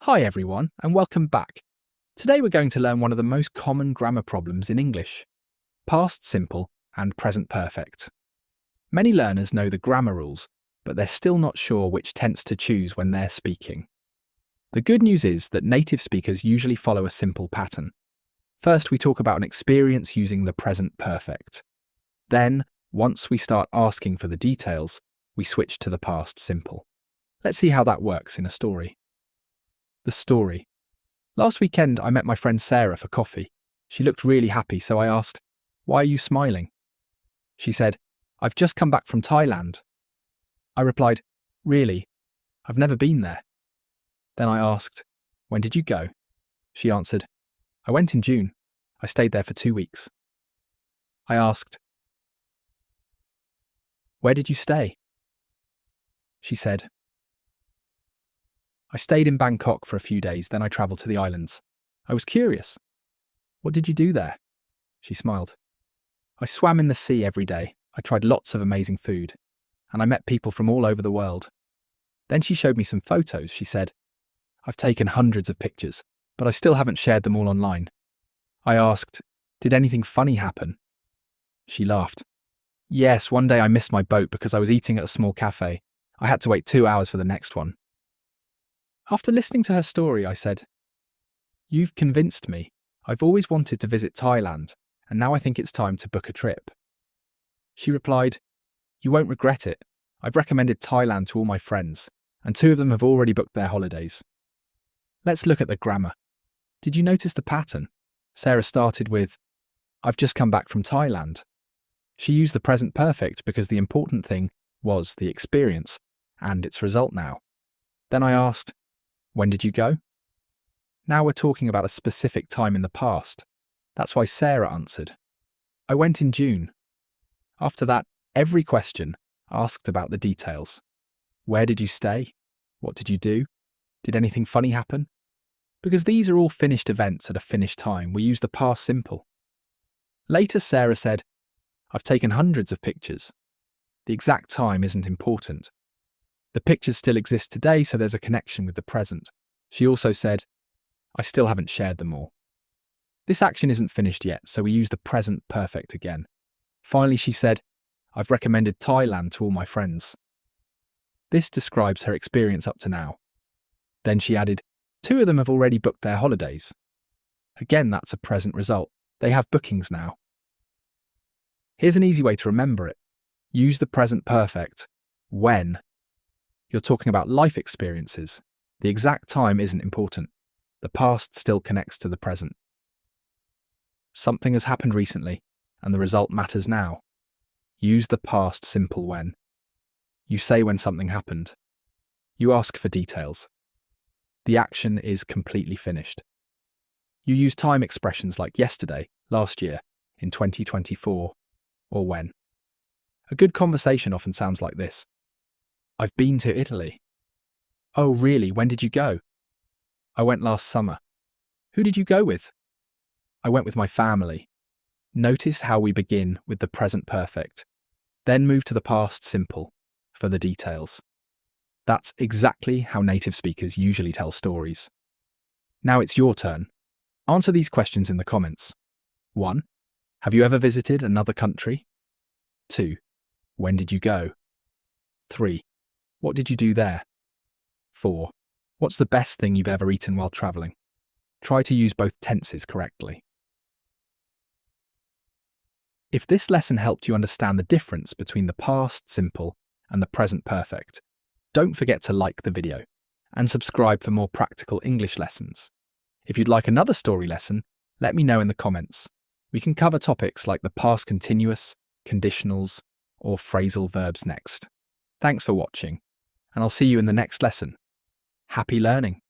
Hi everyone, and welcome back. Today we're going to learn one of the most common grammar problems in English: past simple and present perfect. Many learners know the grammar rules, but they're still not sure which tense to choose when they're speaking. The good news is that native speakers usually follow a simple pattern. First, we talk about an experience using the present perfect. Then, once we start asking for the details, we switch to the past simple. Let's see how that works in a story. The story. Last weekend, I met my friend Sarah for coffee. She looked really happy, so I asked, "Why are you smiling?" She said, "I've just come back from Thailand." I replied, "Really? I've never been there." Then I asked, "When did you go?" She answered, "I went in June. I stayed there for 2 weeks." I asked, "Where did you stay?" She said, "I stayed in Bangkok for a few days, then I travelled to the islands. I was curious." "What did you do there?" She smiled. "I swam in the sea every day. I tried lots of amazing food. And I met people from all over the world." Then she showed me some photos. She said, "I've taken hundreds of pictures, but I still haven't shared them all online." I asked, "Did anything funny happen?" She laughed. "Yes, one day I missed my boat because I was eating at a small cafe. I had to wait 2 hours for the next one." After listening to her story, I said, "You've convinced me. I've always wanted to visit Thailand, and now I think it's time to book a trip." She replied, "You won't regret it. I've recommended Thailand to all my friends, and 2 of them have already booked their holidays." Let's look at the grammar. Did you notice the pattern? Sarah started with, "I've just come back from Thailand." She used the present perfect because the important thing was the experience and its result now. Then I asked, "When did you go?" Now we're talking about a specific time in the past. That's why Sarah answered, "I went in June." After that, every question asked about the details. Where did you stay? What did you do? Did anything funny happen? Because these are all finished events at a finished time, we use the past simple. Later, Sarah said, "I've taken hundreds of pictures." The exact time isn't important. The pictures still exist today, so there's a connection with the present. She also said, "I still haven't shared them all." This action isn't finished yet, so we use the present perfect again. Finally, she said, "I've recommended Thailand to all my friends." This describes her experience up to now. Then she added, "2 of them have already booked their holidays." Again, that's a present result. They have bookings now. Here's an easy way to remember it. Use the present perfect when you're talking about life experiences. The exact time isn't important. The past still connects to the present. Something has happened recently, and the result matters now. Use the past simple when. You say when something happened. You ask for details. The action is completely finished. You use time expressions like yesterday, last year, in 2024, or when. A good conversation often sounds like this. "I've been to Italy." "Oh, really? When did you go?" "I went last summer." "Who did you go with?" "I went with my family." Notice how we begin with the present perfect, then move to the past simple for the details. That's exactly how native speakers usually tell stories. Now it's your turn. Answer these questions in the comments. 1. Have you ever visited another country? 2. When did you go? 3. What did you do there? 4. What's the best thing you've ever eaten while travelling? Try to use both tenses correctly. If this lesson helped you understand the difference between the past simple and the present perfect, don't forget to like the video and subscribe for more practical English lessons. If you'd like another story lesson, let me know in the comments. We can cover topics like the past continuous, conditionals, or phrasal verbs next. Thanks for watching, and I'll see you in the next lesson. Happy learning!